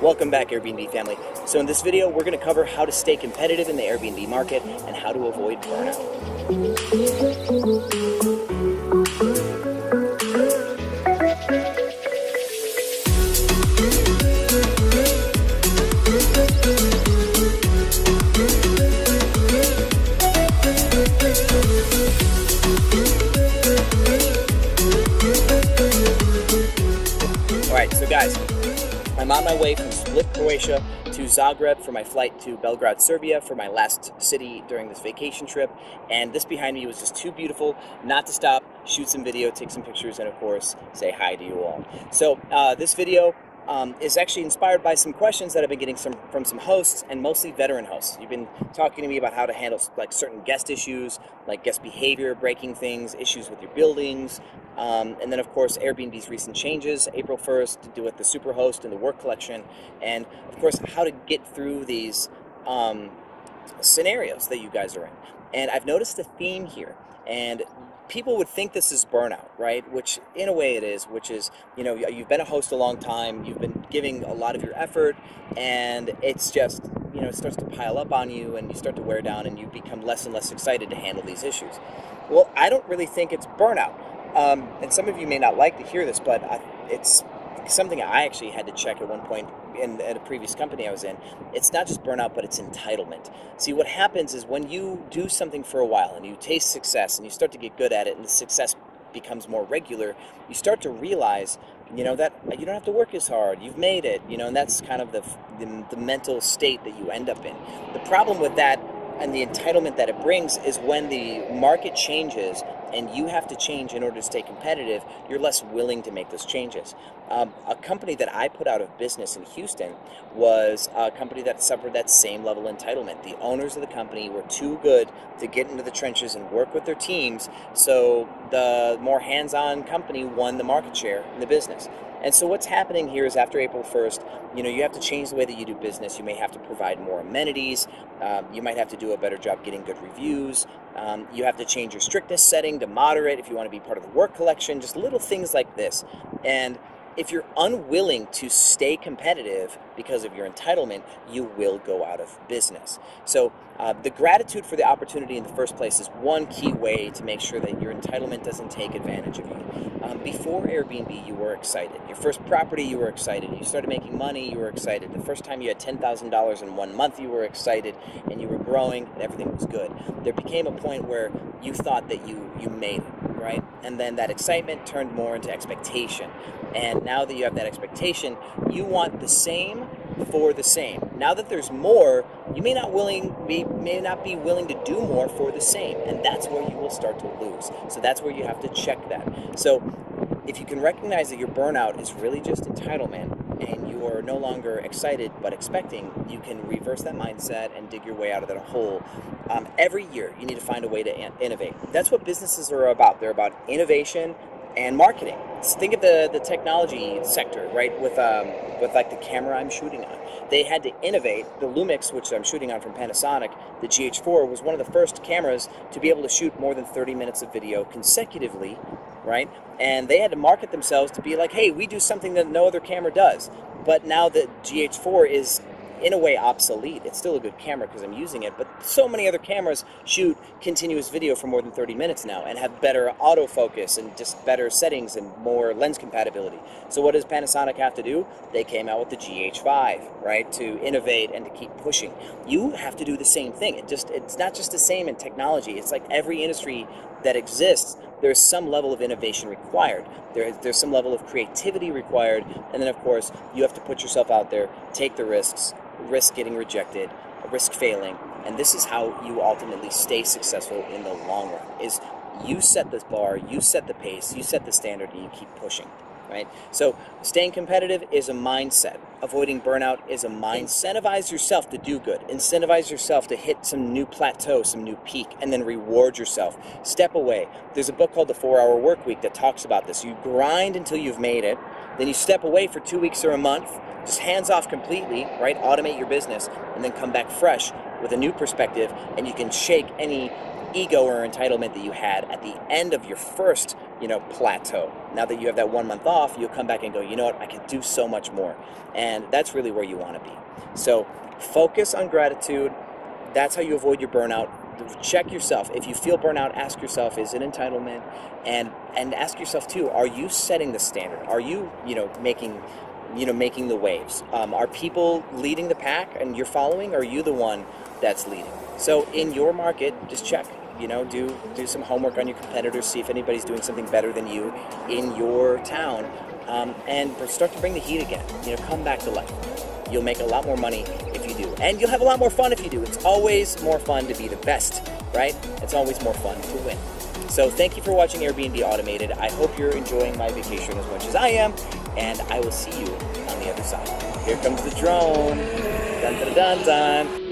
Welcome back, Airbnb family. So in this video, we're going to cover how to stay competitive in the Airbnb market and how to avoid burnout. Alright, so guys, I'm on my way from Split, Croatia to Zagreb for my flight to Belgrade, Serbia for my last city during this vacation trip. And this behind me was just too beautiful not to stop, shoot some video, take some pictures, and of course, say hi to you all. So this video is actually inspired by some questions that I've been getting from some hosts, and mostly veteran hosts. You've been talking to me about how to handle like certain guest issues, like guest behavior, breaking things, issues with your buildings, and then of course Airbnb's recent changes, April 1st, to do with the Superhost and the work collection, and of course how to get through these scenarios that you guys are in. And I've noticed a theme here, and people would think this is burnout, right? Which in a way it is, which is, you know, you've been a host a long time, you've been giving a lot of your effort, and it's just, you know, it starts to pile up on you and you start to wear down and you become less and less excited to handle these issues. Well, I don't really think it's burnout. And some of you may not like to hear this, but it's something I actually had to check at one point at a previous company I was in. It's not just burnout, but it's entitlement. See, what happens is when you do something for a while and you taste success and you start to get good at it and the success becomes more regular, you start to realize, you know, that you don't have to work as hard. You've made it, you know, and that's kind of the mental state that you end up in. The problem with that and the entitlement that it brings is when the market changes and you have to change in order to stay competitive, you're less willing to make those changes. A company that I put out of business in Houston was a company that suffered that same level of entitlement. The owners of the company were too good to get into the trenches and work with their teams, so the more hands-on company won the market share in the business. And so what's happening here is after April 1st, you know, you have to change the way that you do business. You may have to provide more amenities. You might have to do a better job getting good reviews. You have to change your strictness setting to moderate if you want to be part of the work collection, just little things like this. And if you're unwilling to stay competitive because of your entitlement, you will go out of business. So the gratitude for the opportunity in the first place is one key way to make sure that your entitlement doesn't take advantage of you. Before Airbnb, you were excited. Your first property, you were excited. You started making money, you were excited. The first time you had $10,000 in 1 month, you were excited, and you were growing, and everything was good. There became a point where you thought that you made it, right? And then that excitement turned more into expectation. And now that you have that expectation, you want the same for the same. Now that there's more, you may not be willing to do more for the same, and that's where you will start to lose. So that's where you have to check that. So if you can recognize that your burnout is really just entitlement and you are no longer excited but expecting, you can reverse that mindset and dig your way out of that hole. Every year you need to find a way to innovate. That's what businesses are about. They're about innovation and marketing. So think of the technology sector, right? With like the camera I'm shooting on. They had to innovate. The Lumix, which I'm shooting on from Panasonic, the GH4 was one of the first cameras to be able to shoot more than 30 minutes of video consecutively, right? And they had to market themselves to be like, hey, we do something that no other camera does. But now the GH4 is in a way obsolete. It's still a good camera because I'm using it, but so many other cameras shoot continuous video for more than 30 minutes now and have better autofocus and just better settings and more lens compatibility. So what does Panasonic have to do? They came out with the GH5, right, to innovate and to keep pushing. You have to do the same thing. It's not just the same in technology. It's like every industry that exists, there's some level of innovation required. There's some level of creativity required, and then of course you have to put yourself out there, take the risks, risk getting rejected, risk failing, and this is how you ultimately stay successful in the long run, is you set this bar, you set the pace, you set the standard, and you keep pushing, right? So staying competitive is a mindset. Avoiding burnout is a mindset. Incentivize yourself to do good. Incentivize yourself to hit some new plateau, some new peak, and then reward yourself. Step away. There's a book called The 4-Hour Workweek that talks about this. You grind until you've made it, then you step away for 2 weeks or a month, just hands off completely, right? Automate your business, and then come back fresh with a new perspective, and you can shake any ego or entitlement that you had at the end of your first, plateau. Now that you have that 1 month off, you'll come back and go, you know what, I can do so much more. And that's really where you want to be. So focus on gratitude. That's how you avoid your burnout. Check yourself. If you feel burnout, ask yourself, is it entitlement? And ask yourself too, are you setting the standard? Are you, making the waves? Are people leading the pack and you're following? Or are you the one that's leading? So in your market, just check. Do some homework on your competitors, see if anybody's doing something better than you in your town, and start to bring the heat again. Come back to life. You'll make a lot more money if you do, and you'll have a lot more fun if you do. It's always more fun to be the best, right? It's always more fun to win. So thank you for watching Airbnb Automated. I hope you're enjoying my vacation as much as I am, and I will see you on the other side. Here comes the drone. Dun dun dun dun.